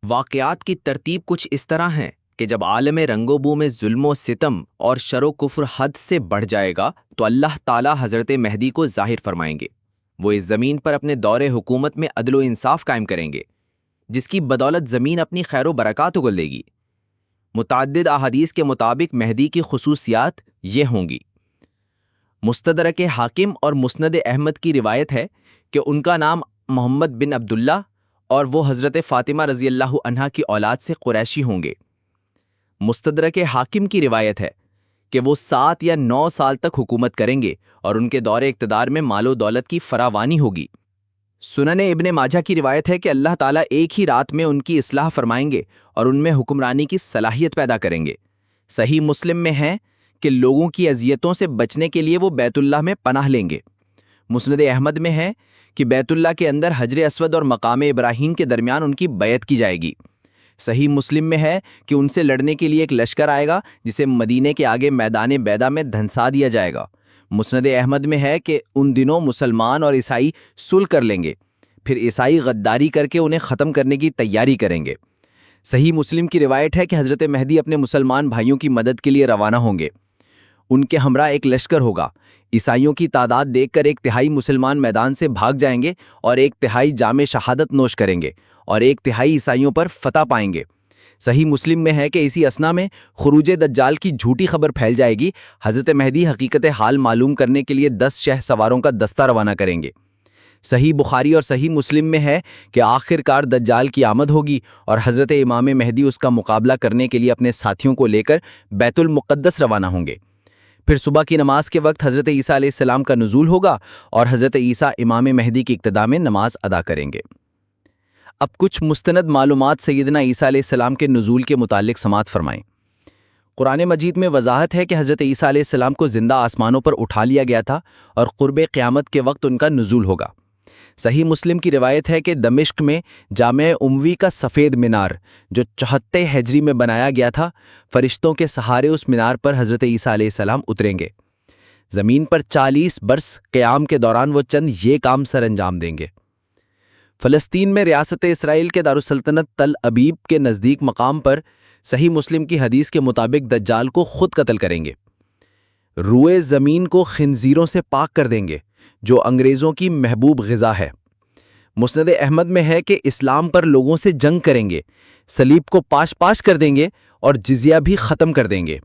واقعات کی ترتیب کچھ اس طرح ہیں کہ جب عالم رنگ و بو میں ظلم و ستم اور شر و کفر حد سے بڑھ جائے گا تو اللہ تعالیٰ حضرت مہدی کو ظاہر فرمائیں گے۔ وہ اس زمین پر اپنے دور حکومت میں عدل و انصاف قائم کریں گے، جس کی بدولت زمین اپنی خیر و برکات اگل دے گی۔ متعدد احادیث کے مطابق مہدی کی خصوصیات یہ ہوں گی۔ مستدرک حاکم اور مسند احمد کی روایت ہے کہ ان کا نام محمد بن عبداللہ اور وہ حضرت فاطمہ رضی اللہ عنہا کی اولاد سے قریشی ہوں گے۔ مستدرک حاکم کی روایت ہے کہ وہ 7 یا 9 سال تک حکومت کریں گے اور ان کے دور اقتدار میں مال و دولت کی فراوانی ہوگی۔ سنن ابن ماجہ کی روایت ہے کہ اللہ تعالیٰ ایک ہی رات میں ان کی اصلاح فرمائیں گے اور ان میں حکمرانی کی صلاحیت پیدا کریں گے۔ صحیح مسلم میں ہے کہ لوگوں کی اذیتوں سے بچنے کے لیے وہ بیت اللہ میں پناہ لیں گے۔ مسند احمد میں ہے کہ بیت اللہ کے اندر حجر اسود اور مقام ابراہیم کے درمیان ان کی بیعت کی جائے گی۔ صحیح مسلم میں ہے کہ ان سے لڑنے کے لیے ایک لشکر آئے گا جسے مدینے کے آگے میدان بیدا میں دھنسا دیا جائے گا۔ مسند احمد میں ہے کہ ان دنوں مسلمان اور عیسائی صلح کر لیں گے، پھر عیسائی غداری کر کے انہیں ختم کرنے کی تیاری کریں گے۔ صحیح مسلم کی روایت ہے کہ حضرت مہدی اپنے مسلمان بھائیوں کی مدد کے لیے روانہ ہوں گے۔ ان کے ہمراہ ایک لشکر ہوگا۔ عیسائیوں کی تعداد دیکھ کر 1/3 مسلمان میدان سے بھاگ جائیں گے اور 1/3 جام شہادت نوش کریں گے اور 1/3 عیسائیوں پر فتح پائیں گے۔ صحیح مسلم میں ہے کہ اسی اثنا میں خروج دجال کی جھوٹی خبر پھیل جائے گی۔ حضرت مہدی حقیقت حال معلوم کرنے کے لیے 10 شہ سواروں کا دستہ روانہ کریں گے۔ صحیح بخاری اور صحیح مسلم میں ہے کہ آخر کار دجال کی آمد ہوگی اور حضرت امام مہدی اس کا مقابلہ کرنے کے لیے اپنے ساتھیوں کو لے کر بیت المقدس روانہ ہوں گے۔ پھر صبح کی نماز کے وقت حضرت عیسیٰ علیہ السلام کا نزول ہوگا اور حضرت عیسیٰ امام مہدی کی اقتداء میں نماز ادا کریں گے۔ اب کچھ مستند معلومات سیدنا عیسیٰ علیہ السلام کے نزول کے متعلق سماعت فرمائیں۔ قرآن مجید میں وضاحت ہے کہ حضرت عیسیٰ علیہ السلام کو زندہ آسمانوں پر اٹھا لیا گیا تھا اور قرب قیامت کے وقت ان کا نزول ہوگا۔ صحیح مسلم کی روایت ہے کہ دمشق میں جامع اموی کا سفید مینار جو 74 ہجری میں بنایا گیا تھا، فرشتوں کے سہارے اس مینار پر حضرت عیسیٰ علیہ السلام اتریں گے۔ زمین پر 40 برس قیام کے دوران وہ چند یہ کام سر انجام دیں گے۔ فلسطین میں ریاست اسرائیل کے دارالسلطنت تل ابیب کے نزدیک مقام پر صحیح مسلم کی حدیث کے مطابق دجال کو خود قتل کریں گے۔ روئے زمین کو خنزیروں سے پاک کر دیں گے جو انگریزوں کی محبوب غذا ہے۔ مسند احمد میں ہے کہ اسلام پر لوگوں سے جنگ کریں گے، صلیب کو پاش پاش کر دیں گے اور جزیہ بھی ختم کر دیں گے۔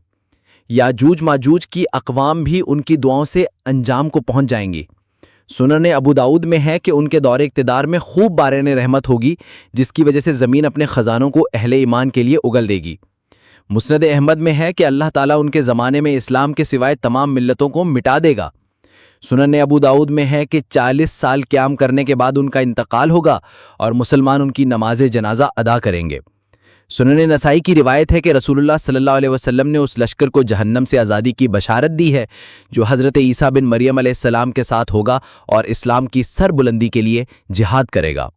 یاجوج ماجوج کی اقوام بھی ان کی دعاؤں سے انجام کو پہنچ جائیں گی۔ سنن ابو داؤد میں ہے کہ ان کے دور اقتدار میں خوب باران رحمت ہوگی جس کی وجہ سے زمین اپنے خزانوں کو اہل ایمان کے لیے اگل دے گی۔ مسند احمد میں ہے کہ اللہ تعالیٰ ان کے زمانے میں اسلام کے سوائے تمام ملتوں کو مٹا دے گا۔ سنن ابو داؤد میں ہے کہ 40 سال قیام کرنے کے بعد ان کا انتقال ہوگا اور مسلمان ان کی نماز جنازہ ادا کریں گے۔ سنن نسائی کی روایت ہے کہ رسول اللہ صلی اللہ علیہ وسلم نے اس لشکر کو جہنم سے آزادی کی بشارت دی ہے جو حضرت عیسیٰ بن مریم علیہ السلام کے ساتھ ہوگا اور اسلام کی سر بلندی کے لیے جہاد کرے گا۔